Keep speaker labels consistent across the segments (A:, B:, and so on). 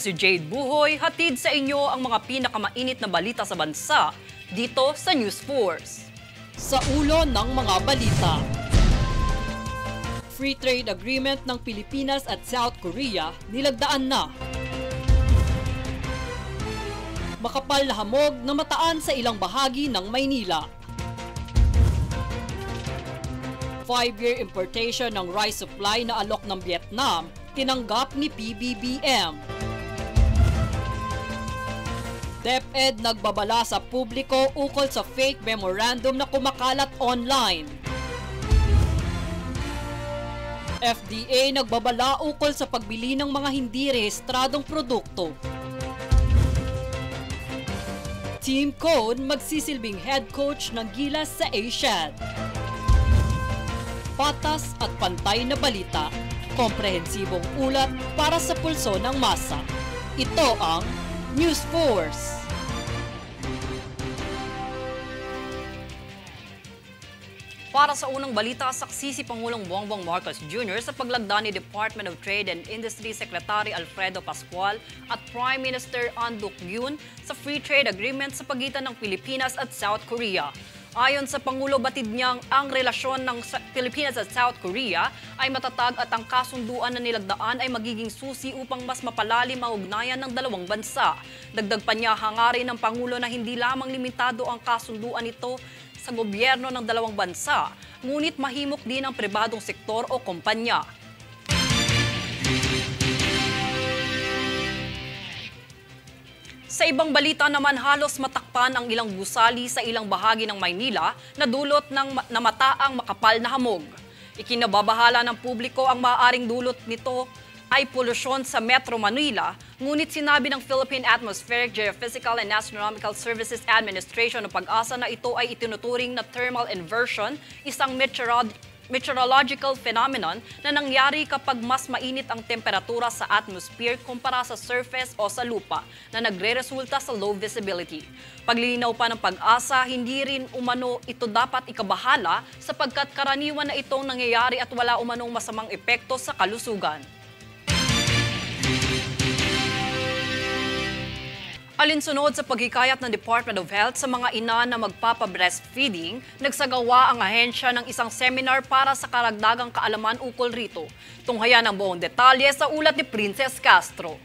A: Ako si Jade Buhoy, hatid sa inyo ang mga pinakamainit na balita sa bansa dito sa News Force.
B: Sa ulo ng mga balita. Free trade agreement ng Pilipinas at South Korea nilagdaan na. Makapal na hamog na mataan sa ilang bahagi ng Maynila. 5-year importation ng rice supply na alok ng Vietnam, tinanggap ni PBBM. DepEd nagbabala sa publiko ukol sa fake memorandum na kumakalat online. FDA nagbabala ukol sa pagbili ng mga hindi rehistradong produkto. Team Code magsisilbing head coach ng Gilas sa Asiad. Patas at pantay na balita, komprehensibong ulat para sa pulso ng masa. Ito ang News Force.
A: Para sa unang balita, saksi si Pangulong Bongbong Marcos Jr. sa paglagda ni Department of Trade and Industry Secretary Alfredo Pascual at Prime Minister An Duc-Yun sa Free Trade Agreement sa pagitan ng Pilipinas at South Korea. Ayon sa Pangulo, batid niyang ang relasyon ng Pilipinas at South Korea ay matatag at ang kasunduan na nilagdaan ay magiging susi upang mas mapalalim ang ugnayan ng dalawang bansa. Dagdag pa niya, hangarin ng Pangulo na hindi lamang limitado ang kasunduan nito sa gobyerno ng dalawang bansa, ngunit mahimok din ang pribadong sektor o kumpanya. Sa ibang balita naman, halos matakpan ang ilang gusali sa ilang bahagi ng Maynila na dulot ng namataang makapal na hamog. Ikinababahala ng publiko ang maaaring dulot nito ay polusyon sa Metro Manila, ngunit sinabi ng Philippine Atmospheric, Geophysical and Astronomical Services Administration o PAGASA na ito ay itinuturing na thermal inversion, isang meteorological phenomenon na nangyari kapag mas mainit ang temperatura sa atmosphere kumpara sa surface o sa lupa na nagre-resulta sa low visibility. Paglilinaw pa ng PAGASA, hindi rin umano ito dapat ikabahala sapagkat karaniwan na itong nangyayari at wala umanong masamang epekto sa kalusugan. Alinsunod sa paghikayat ng Department of Health sa mga ina na magpapa-breastfeeding, nagsagawa ang ahensya ng isang seminar para sa karagdagang kaalaman ukol rito. Tunghayan ang buong detalye sa ulat ni Princess Castro.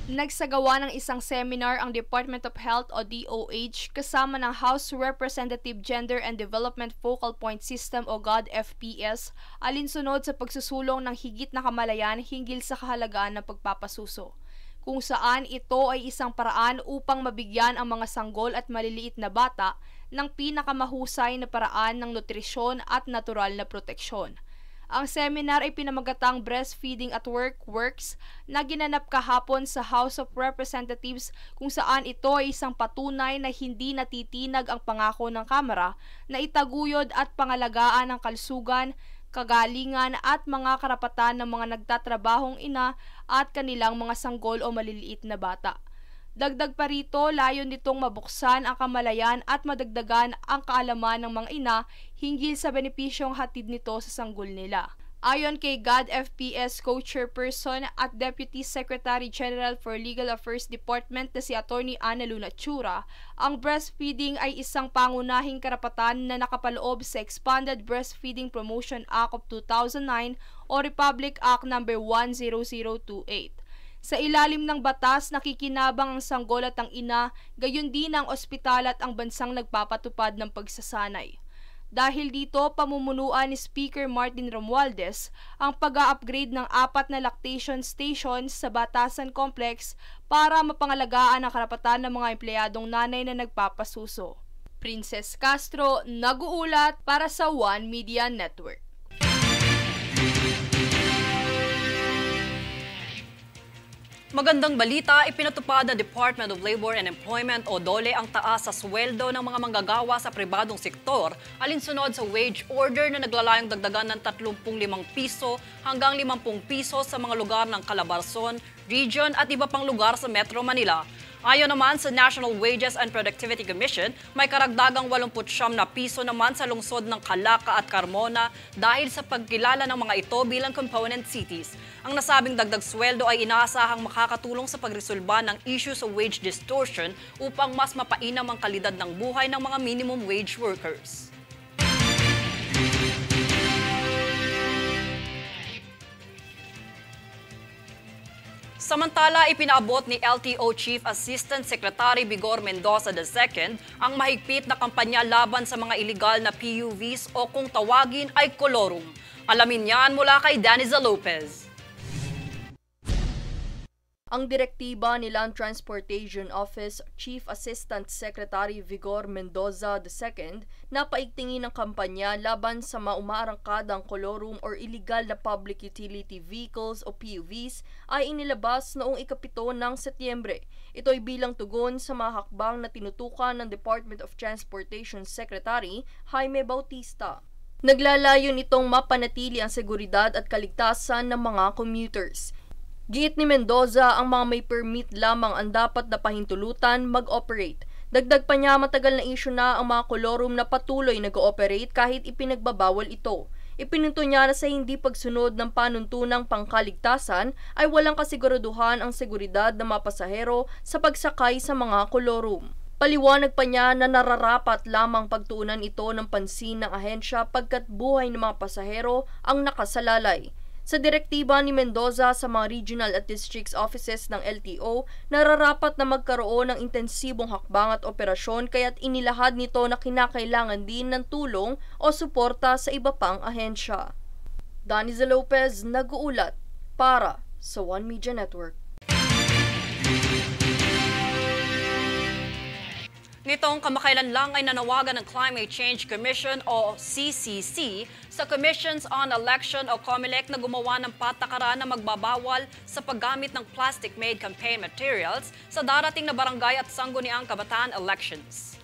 C: Nagsagawa ng isang seminar ang Department of Health o DOH kasama ng House Representative Gender and Development Focal Point System o GOD-FPS alinsunod sa pagsusulong ng higit na kamalayan hinggil sa kahalagaan ng pagpapasuso, kung saan ito ay isang paraan upang mabigyan ang mga sanggol at maliliit na bata ng pinakamahusay na paraan ng nutrisyon at natural na proteksyon. Ang seminar ay pinamagatang Breastfeeding at Work Works na ginanap kahapon sa House of Representatives, kung saan ito ay isang patunay na hindi natitinag ang pangako ng Kamara na itaguyod at pangalagaan ang kalusugan, kagalingan at mga karapatan ng mga nagtatrabahong ina at kanilang mga sanggol o maliliit na bata. Dagdag pa rito, layon nitong mabuksan ang kamalayan at madagdagan ang kaalaman ng mga ina hinggil sa benepisyong hatid nito sa sanggol nila. Ayon kay GOD-FPS Co-Chairperson at Deputy Secretary General for Legal Affairs Department na si Atty. Ana Luna Chura, ang breastfeeding ay isang pangunahing karapatan na nakapaloob sa Expanded Breastfeeding Promotion Act of 2009 o Republic Act No. 10028. Sa ilalim ng batas, nakikinabang ang sanggol at ang ina, gayon din ang ospital at ang bansang nagpapatupad ng pagsasanay. Dahil dito, pamumunuan ni Speaker Martin Romualdez ang pag-a-upgrade ng 4 na lactation stations sa Batasan Complex para mapangalagaan ang karapatan ng mga empleyadong nanay na nagpapasuso. Princess Castro, nag-uulat para sa One Media Network.
A: Magandang balita, ipinatupad ng Department of Labor and Employment o DOLE ang taas sa sweldo ng mga manggagawa sa pribadong sektor alinsunod sa wage order na naglalayong dagdagan ng 35 piso hanggang 50 piso sa mga lugar ng Calabarzon, Region at iba pang lugar sa Metro Manila. Ayon naman sa National Wages and Productivity Commission, may karagdagang 89 na piso naman sa lungsod ng Calaca at Carmona dahil sa pagkilala ng mga ito bilang component cities. Ang nasabing dagdag sweldo ay inaasahang makakatulong sa pagresolba ng issue sa wage distortion upang mas mapainam ang kalidad ng buhay ng mga minimum wage workers. Samantala, ipinaabot ni LTO Chief Assistant Secretary Vigor Mendoza II ang mahigpit na kampanya laban sa mga iligal na PUVs o kung tawagin ay kolorum. Alamin yan mula kay Daniza Lopez.
C: Ang direktiba ni Land Transportation Office Chief Assistant Secretary Vigor Mendoza II na paigtingin ang kampanya laban sa maumaarangkadang kolorum or illegal na public utility vehicles o PUVs ay inilabas noong ikapito ng Setyembre. Ito ay bilang tugon sa mga hakbang na tinutukan ng Department of Transportation Secretary Jaime Bautista. Naglalayon itong mapanatili ang seguridad at kaligtasan ng mga commuters. Giit ni Mendoza, ang mga may permit lamang ang dapat na pahintulutan mag-operate. Dagdag pa niya, matagal na issue na ang mga kolorum na patuloy nag-ooperate kahit ipinagbabawal ito. Ipinunto niya na sa hindi pagsunod ng panuntunang pangkaligtasan ay walang kasiguraduhan ang seguridad ng mga pasahero sa pagsakay sa mga kolorum. Paliwanag pa niya na nararapat lamang pagtuunan ito ng pansin ng ahensya pagkat buhay ng mga pasahero ang nakasalalay. Sa direktiba ni Mendoza sa mga regional at districts offices ng LTO, nararapat na magkaroon ng intensibong hakbang at operasyon kaya't inilahad nito na kinakailangan din ng tulong o suporta sa iba pang ahensya. Daniza Lopez, nag-uulat para sa One Media Network.
A: Nitong kamakailan lang ay nanawagan ng Climate Change Commission o CCC sa Commissions on Election o COMELEC na gumawa ng patakaran na magbabawal sa paggamit ng plastic-made campaign materials sa darating na barangay at sangguniang kabataan elections.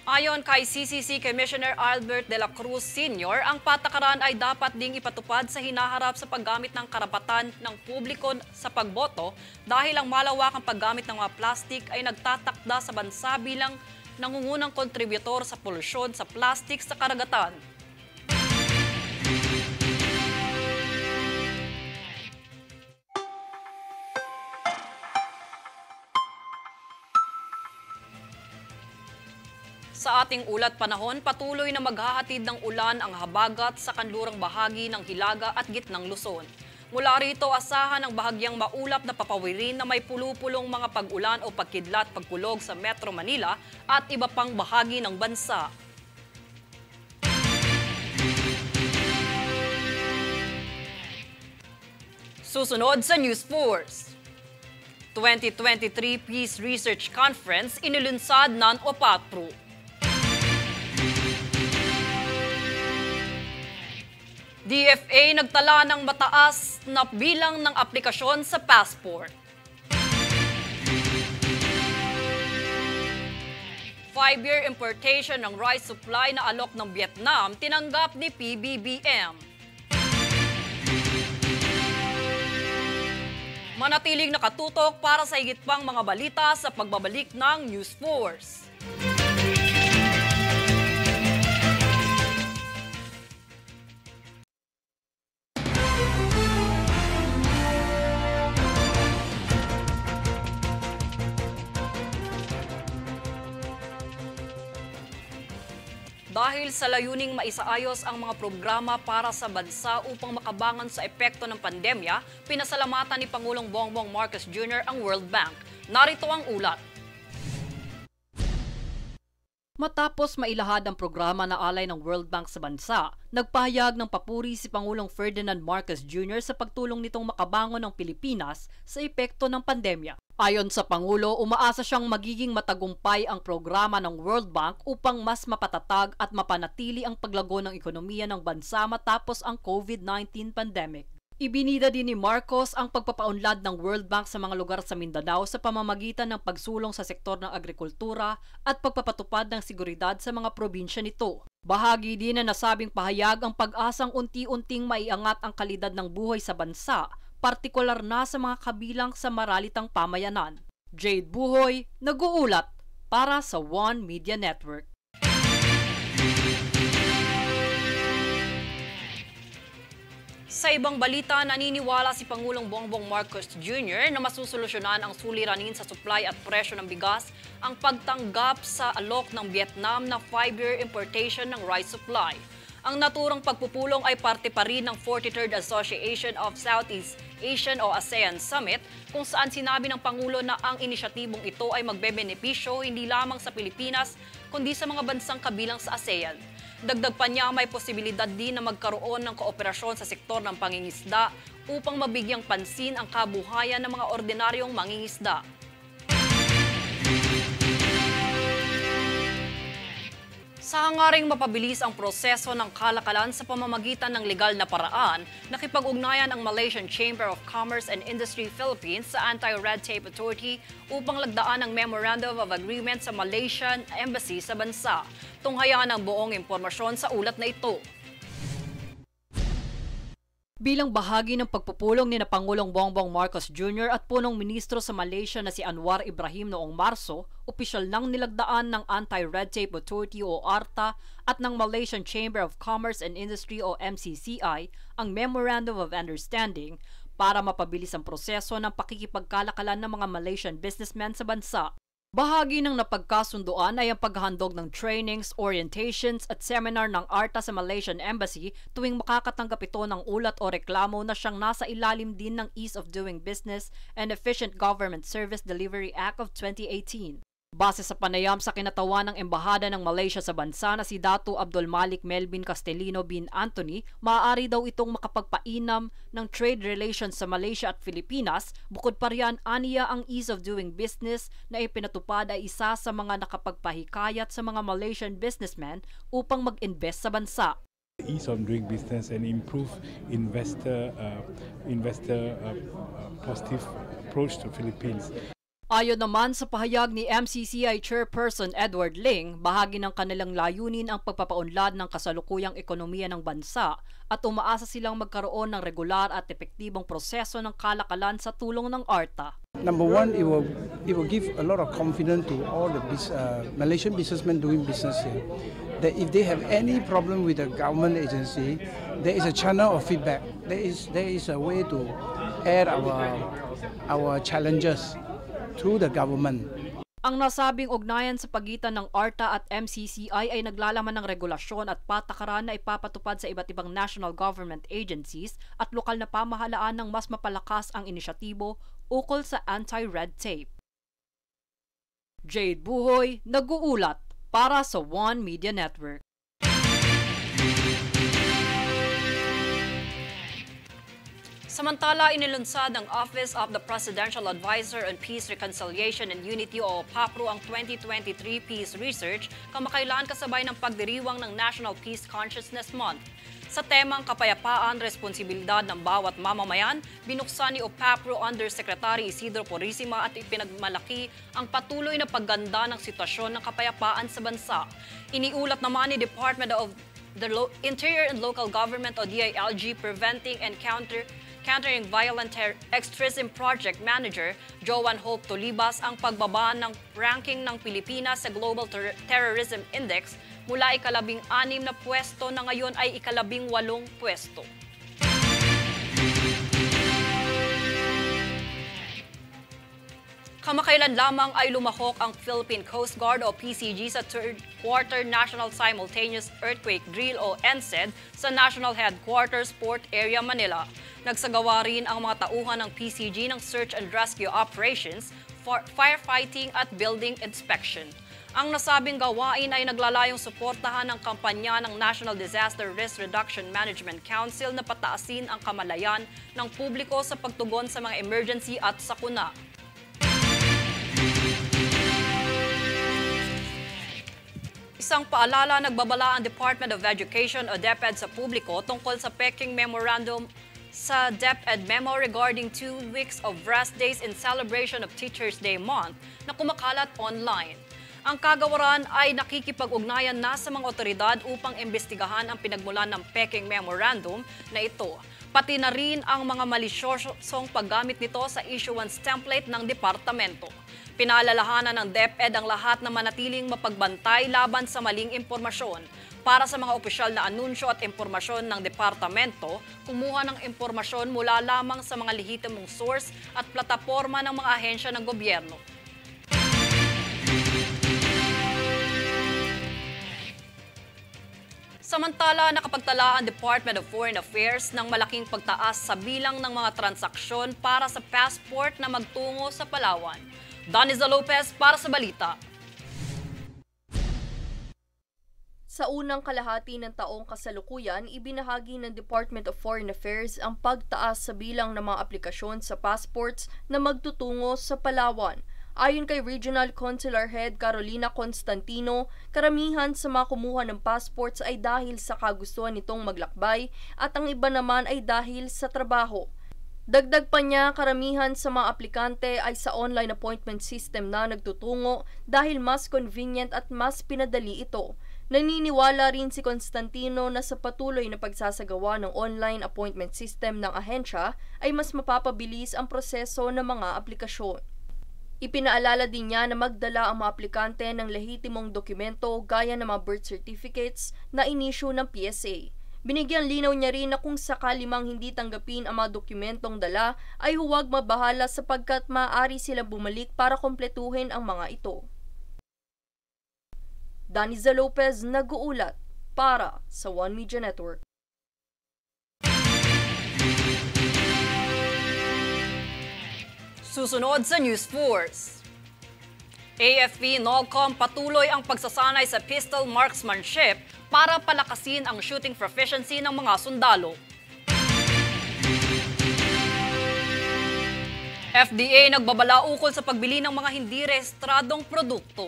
A: Ayon kay CCC Commissioner Albert de la Cruz Sr., ang patakaran ay dapat ding ipatupad sa hinaharap sa paggamit ng karapatan ng publiko sa pagboto dahil ang malawakang paggamit ng mga plastic ay nagtatakda sa bansa bilang nangungunang kontributor sa polusyon sa plastic sa karagatan. Sa ating ulat panahon, patuloy na maghahatid ng ulan ang habagat sa kanlurang bahagi ng Hilaga at gitnang Luzon. Mula rito, asahan ang bahagyang maulap na papawirin na may pulupulong mga pag-ulan o pagkidlat pagkulog sa Metro Manila at iba pang bahagi ng bansa. Susunod sa News Force. 2023 Peace Research Conference inilunsad ng OPATPRO. DFA nagtala ng mataas na bilang ng aplikasyon sa passport. 5-year importation ng rice supply na alok ng Vietnam tinanggap ni PBBM. Manatiling nakatutok para sa higit pang mga balita sa pagbabalik ng News Force. Dahil sa layuning maisaayos ang mga programa para sa bansa upang makabangon sa epekto ng pandemya, pinasalamatan ni Pangulong Bongbong Marcos Jr. ang World Bank. Narito ang ulat.
B: Matapos mailahad ang programa na alay ng World Bank sa bansa, nagpahayag ng papuri si Pangulong Ferdinand Marcos Jr. sa pagtulong nitong makabangon ng Pilipinas sa epekto ng pandemya. Ayon sa Pangulo, umaasa siyang magiging matagumpay ang programa ng World Bank upang mas mapatatag at mapanatili ang paglago ng ekonomiya ng bansa matapos ang COVID-19 pandemic. Ibinida din ni Marcos ang pagpapaunlad ng World Bank sa mga lugar sa Mindanao sa pamamagitan ng pagsulong sa sektor ng agrikultura at pagpapatupad ng seguridad sa mga probinsya nito. Bahagi din na nasabing pahayag ang pag-asang unti-unting maiangat ang kalidad ng buhay sa bansa, partikular na sa mga kabilang sa maralitang pamayanan. Jade Buhoy, nag-uulat para sa One Media Network.
A: Sa ibang balita, naniniwala si Pangulong Bongbong Marcos Jr. na masusolusyonan ang suliranin sa supply at presyo ng bigas ang pagtanggap sa alok ng Vietnam na 5-year importation ng rice supply. Ang naturang pagpupulong ay parte pa rin ng 43rd Association of Southeast Asian o ASEAN Summit, kung saan sinabi ng Pangulo na ang inisyatibong ito ay magbebenepisyo hindi lamang sa Pilipinas kundi sa mga bansang kabilang sa ASEAN. Dagdag pa niya, may posibilidad din na magkaroon ng kooperasyon sa sektor ng pangingisda upang mabigyang pansin ang kabuhayan ng mga ordinaryong mangingisda. Sa hangaring mapabilis ang proseso ng kalakalan sa pamamagitan ng legal na paraan, nakipag-ugnayan ang Malaysian Chamber of Commerce and Industry Philippines sa Anti-Red Tape Authority upang lagdaan ang Memorandum of Agreement sa Malaysian Embassy sa bansa. Tunghayan ang buong impormasyon sa ulat na ito.
B: Bilang bahagi ng pagpupulong ni Pangulong Bongbong Marcos Jr. at punong ministro sa Malaysia na si Anwar Ibrahim noong Marso, opisyal nang nilagdaan ng Anti-Red Tape Authority o ARTA at ng Malaysian Chamber of Commerce and Industry o MCCI ang Memorandum of Understanding para mapabilis ang proseso ng pakikipagkalakalan ng mga Malaysian businessmen sa bansa. Bahagi ng napagkasunduan ay ang paghahandog ng trainings, orientations at seminar ng ARTA sa Malaysian Embassy tuwing makakatanggap ito ng ulat o reklamo na siyang nasa ilalim din ng Ease of Doing Business and Efficient Government Service Delivery Act of 2018. Base sa panayam sa kinatawan ng Embahada ng Malaysia sa bansa na si Dato Abdul Malik Melvin Castellino bin Anthony, maaari daw itong makapagpainam ng trade relations sa Malaysia at Pilipinas. Bukod pa riyan, aniya ang ease of doing business na ipinatupad ay isa sa mga nakapagpahikayat sa mga Malaysian businessmen upang mag-invest sa bansa.
D: Ease of doing business and improve investor positive approach to Philippines.
B: Ayon naman sa pahayag ni MCCI Chairperson Edward Ling, bahagi ng kanilang layunin ang pagpapaunlad ng kasalukuyang ekonomiya ng bansa at umaasa silang magkaroon ng regular at epektibong proseso ng kalakalan sa tulong ng ARTA.
E: Number one, it will give a lot of confidence to all the Malaysian businessmen doing business here. That if they have any problem with the government agency, there is a channel of feedback. There is a way to air our challenges to the government.
B: Ang nasabing ugnayan sa pagitan ng ARTA at MCCI ay naglalaman ng regulasyon at patakaran na ipapatupad sa iba't ibang national government agencies at lokal na pamahalaan ng mas mapalakas ang inisyatibo ukol sa anti-red tape. Jade Buhoy, nag-uulat para sa One Media Network.
A: Samantala, inilunsad ng Office of the Presidential Advisor on Peace, Reconciliation and Unity o PAPRO ang 2023 Peace Research kamakailan kasabay ng pagdiriwang ng National Peace Consciousness Month. Sa temang kapayapaan, responsibilidad ng bawat mamamayan, binuksan ni PAPRO Undersecretary Isidro Purisima at ipinagmalaki ang patuloy na pagganda ng sitwasyon ng kapayapaan sa bansa. Iniulat naman ni Department of the Interior and Local Government o DILG Preventing and Countering Violent Extremism Project Manager Joan Hope Tolibas ang pagbaba ng ranking ng Pilipinas sa Global Terrorism Index mula ika-16 na pwesto na ngayon ay ika-18 pwesto. Kamakailan lamang ay lumahok ang Philippine Coast Guard o PCG sa Third Quarter National Simultaneous Earthquake Drill o NCED sa National Headquarters Port Area, Manila. Nagsagawa rin ang mga tauhan ng PCG ng search and rescue operations, firefighting at building inspection. Ang nasabing gawain ay naglalayong suportahan ng kampanya ng National Disaster Risk Reduction Management Council na pataasin ang kamalayan ng publiko sa pagtugon sa mga emergency at sakuna. Isang paalala, nagbabala ang Department of Education o DepEd sa publiko tungkol sa Peking Memorandum sa DepEd Memo regarding 2 weeks of rest days in celebration of Teachers' Day month na kumakalat online. Ang kagawaran ay nakikipag-ugnayan na sa mga otoridad upang imbestigahan ang pinagmulan ng Peking Memorandum na ito, pati na rin ang mga malisyosong paggamit nito sa issuance template ng departamento. Pinaalalahanan ng DepEd ang lahat na manatiling mapagbantay laban sa maling impormasyon. Para sa mga opisyal na anunsyo at impormasyon ng departamento, kumuha ng impormasyon mula lamang sa mga lehitimong source at plataporma ng mga ahensya ng gobyerno. Samantala, nakapagtala ang Department of Foreign Affairs ng malaking pagtaas sa bilang ng mga transaksyon para sa passport na magtungo sa Palawan. Daniza Lopez para sa Balita.
C: Sa unang kalahati ng taong kasalukuyan, ibinahagi ng Department of Foreign Affairs ang pagtaas sa bilang ng mga aplikasyon sa passports na magtutungo sa Palawan. Ayon kay Regional Consular Head Carolina Constantino, karamihan sa mga kumuha ng passports ay dahil sa kagustuhan nitong maglakbay at ang iba naman ay dahil sa trabaho. Dagdag pa niya, karamihan sa mga aplikante ay sa online appointment system na nagtutungo dahil mas convenient at mas pinadali ito. Naniniwala rin si Constantino na sa patuloy na pagsasagawa ng online appointment system ng ahensya ay mas mapapabilis ang proseso ng mga aplikasyon. Ipinaalala din niya na magdala ang mga aplikante ng lehitimong dokumento gaya ng mga birth certificates na inisyu ng PSA. Binigyan linaw niya rin na kung sakali mang hindi tanggapin ang mga dokumentong dala ay huwag mabahala sapagkat maaari silang bumalik para kompletuhin ang mga ito. Daniza Lopez nag-uulat para sa One Media Network.
A: Susunod sa News Force. AFP NOLCOM patuloy ang pagsasanay sa pistol marksmanship para palakasin ang shooting proficiency ng mga sundalo. FDA nagbabala ukol sa pagbili ng mga hindi rehistradong produkto.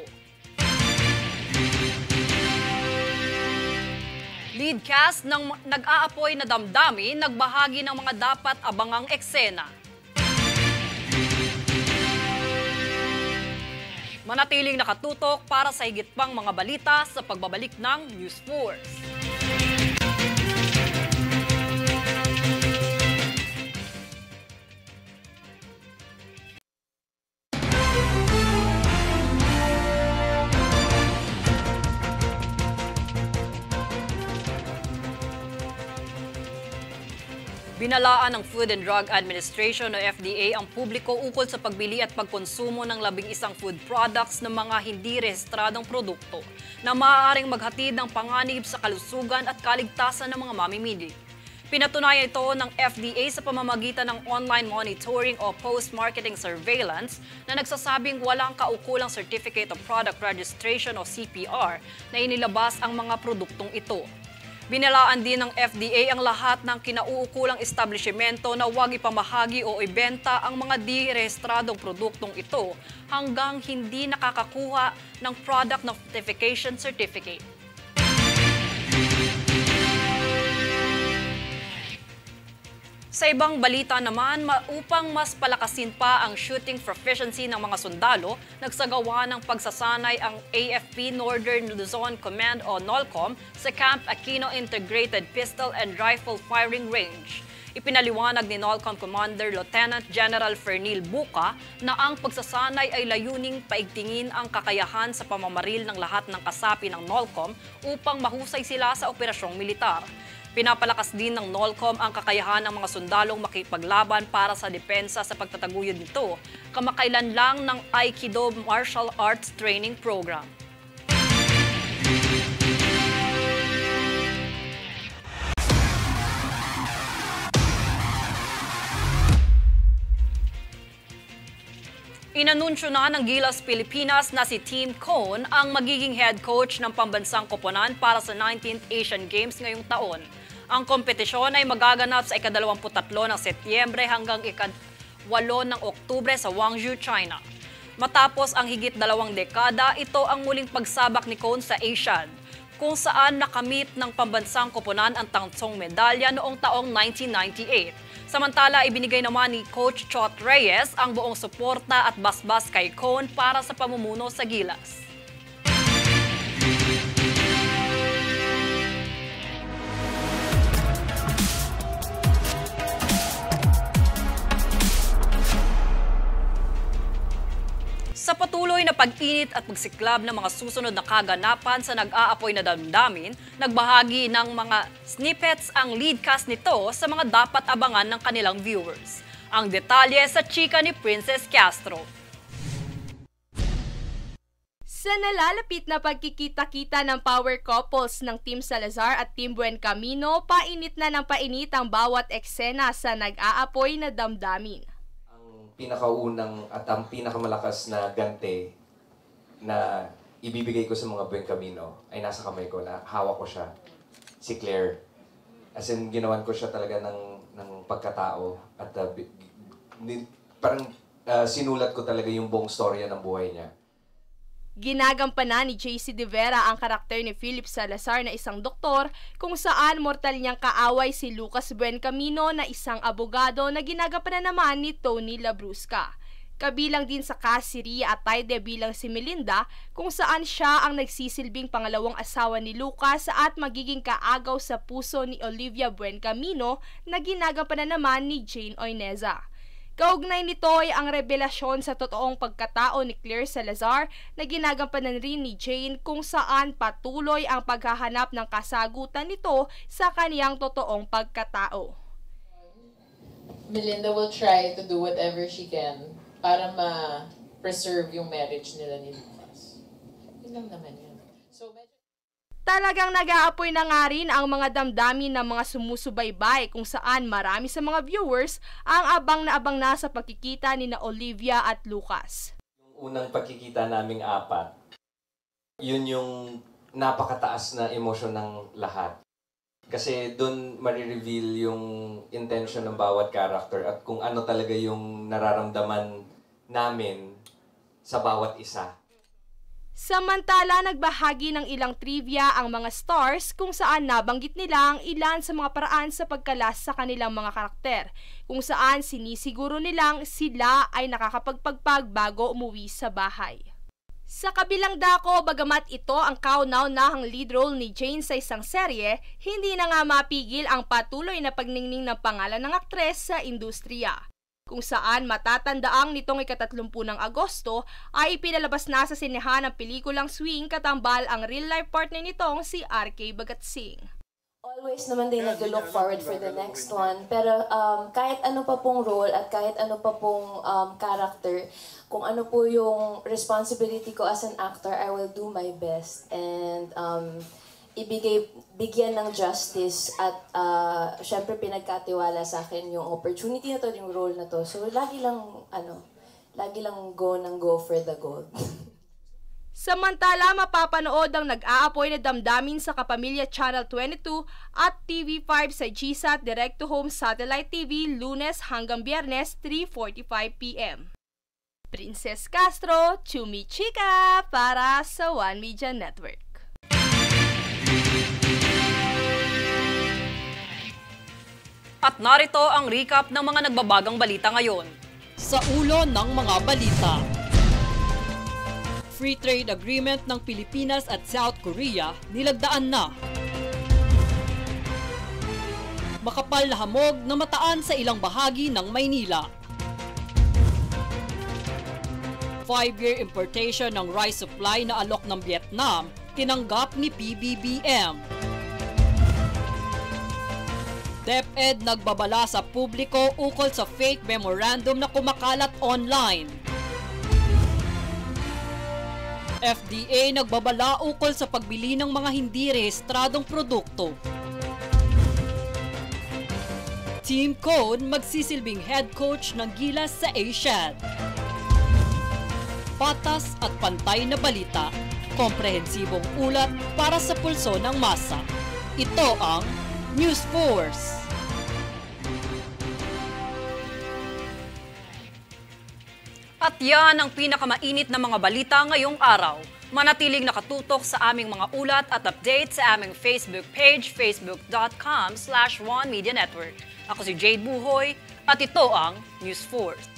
A: Lead cast ng nag-aapoy na damdamin nagbahagi ng mga dapat abangang eksena. Manatiling nakatutok para sa higit pang mga balita sa pagbabalik ng News Force. Binalaan ng Food and Drug Administration o FDA ang publiko ukol sa pagbili at pagkonsumo ng 11 food products ng mga hindi rehistradong produkto na maaaring maghatid ng panganib sa kalusugan at kaligtasan ng mga mamimili. Pinatunayan ito ng FDA sa pamamagitan ng online monitoring o post-marketing surveillance na nagsasabing walang kaukulang Certificate of Product Registration o CPR na inilabas ang mga produktong ito. Binalaan din ng FDA ang lahat ng kinauukulang establishmento na huwag ipamahagi o ibenta ang mga di-rehistradong produktong ito hanggang hindi nakakakuha ng Product Notification Certificate. Sa ibang balita naman, upang mas palakasin pa ang shooting proficiency ng mga sundalo, nagsagawa ng pagsasanay ang AFP Northern Luzon Command o NOLCOM sa Camp Aquino Integrated Pistol and Rifle Firing Range. Ipinaliwanag ni NOLCOM Commander Lieutenant General Fernil Buca na ang pagsasanay ay layuning paigtingin ang kakayahan sa pamamaril ng lahat ng kasapi ng NOLCOM upang mahusay sila sa operasyong militar. Pinapalakas din ng NOLCOM ang kakayahan ng mga sundalong makipaglaban para sa depensa sa pagtataguyod nito, kamakailan lang ng Aikido Martial Arts Training Program. Inanunsyo na ng Gilas Pilipinas na si Team Cone ang magiging head coach ng pambansang koponan para sa 19th Asian Games ngayong taon. Ang kompetisyon ay magaganap sa ika-23 ng Setyembre hanggang ika-8 ng Oktubre sa Guangzhou, China. Matapos ang higit 2 dekada, ito ang muling pagsabak ni Cone sa Asian, kung saan nakamit ng pambansang koponan ang tansong medalya noong taong 1998. Samantala, ibinigay naman ni Coach Chot Reyes ang buong suporta at basbas kay Cone para sa pamumuno sa Gilas. Sa patuloy na pag-init at pagsiklab ng mga susunod na kaganapan sa nag-aapoy na damdamin, nagbahagi ng mga snippets ang lead cast nito sa mga dapat abangan ng kanilang viewers. Ang detalye sa chika ni Princess Castro.
C: Sa nalalapit na pagkikita-kita ng power couples ng Team Salazar at Team Buencamino, painit na ng painit ang bawat eksena sa nag-aapoy na damdamin.
F: Pinakaunang at ang pinakamalakas na gante na ibibigay ko sa mga Buencamino ay nasa kamay ko, na hawak ko siya, si Claire. As in, ginawan ko siya talaga ng pagkatao at parang sinulat ko talaga yung buong storya ng buhay niya.
C: Ginagampanan ni JC De Vera ang karakter ni Philip Salazar na isang doktor kung saan mortal niyang kaaway si Lucas Buencamino na isang abogado na ginagampanan naman ni Tony Labrusca. Kabilang din sa cast si Ria Atayde bilang si Melinda kung saan siya ang nagsisilbing pangalawang asawa ni Lucas at magiging kaagaw sa puso ni Olivia Buencamino na ginagampanan naman ni Jane Oineza. Kaugnay nito ay ang revelasyon sa totoong pagkatao ni Claire Salazar na ginagampanan rin ni Jane kung saan patuloy ang paghahanap ng kasagutan nito sa kaniyang totoong pagkatao.
G: Melinda will try to do whatever she can para ma-preserve yung marriage nila ni Lucas. Yun lang naman yun.
C: Talagang nag-aapoy na nga rin ang mga damdamin ng mga sumusubaybay kung saan marami sa mga viewers ang abang na sa pagkikita ni na Olivia at Lucas.
F: Yung unang pagkikita naming apat, yun yung napakataas na emosyon ng lahat. Kasi doon marireveal yung intention ng bawat character at kung ano talaga yung nararamdaman namin sa bawat isa.
C: Samantala, nagbahagi ng ilang trivia ang mga stars kung saan nabanggit nila ang ilan sa mga paraan sa pagkalas sa kanilang mga karakter, kung saan sinisiguro nilang sila ay nakakapagpagpag bago umuwi sa bahay. Sa kabilang dako, bagamat ito ang kauna-unahang lead role ni Jane sa isang serye, hindi na nga mapigil ang patuloy na pagningning ng pangalan ng aktres sa industriya. Kung saan matatandaang nitong ika-30 ng Agosto ay ipinalabas na sa sinehan ng pelikulang Swing katambal ang real-life partner nitong si RK Bagatsing.
H: Always naman din nag-look forward for the next one. Pero kahit ano pa pong role at kahit ano pa pong character, kung ano po yung responsibility ko as an actor, I will do my best. And bigyan ng justice at syempre pinagkatiwala sa akin yung opportunity na to, yung role na to. So lagi lang go for the gold.
C: Samantala, mapapanood ang nag-aapoy na damdamin sa Kapamilya Channel 22 at TV5 sa GSAT Direct-to-Home Satellite TV Lunes hanggang Biyernes 3:45 p.m. Princess Castro, Chumi Chika para sa One Media Network.
A: At narito ang recap ng mga nagbabagang balita ngayon.
B: Sa ulo ng mga balita. Free trade agreement ng Pilipinas at South Korea nilagdaan na. Makapal na hamog na mataan sa ilang bahagi ng Maynila. 5-year importation ng rice supply na alok ng Vietnam tinanggap ni PBBM. DepEd nagbabala sa publiko ukol sa fake memorandum na kumakalat online. FDA nagbabala ukol sa pagbili ng mga hindi rehistradong produkto. Team Code magsisilbing head coach ng Gilas sa Asiad. Patas at pantay na balita, komprehensibong ulat para sa pulso ng masa. Ito ang News Force.
A: At yan ang pinakamainit na mga balita ngayong araw. Manatiling nakatutok sa aming mga ulat at update sa aming Facebook page, facebook.com/OneMediaNetwork. Ako si Jade Buhoy at ito ang News Force.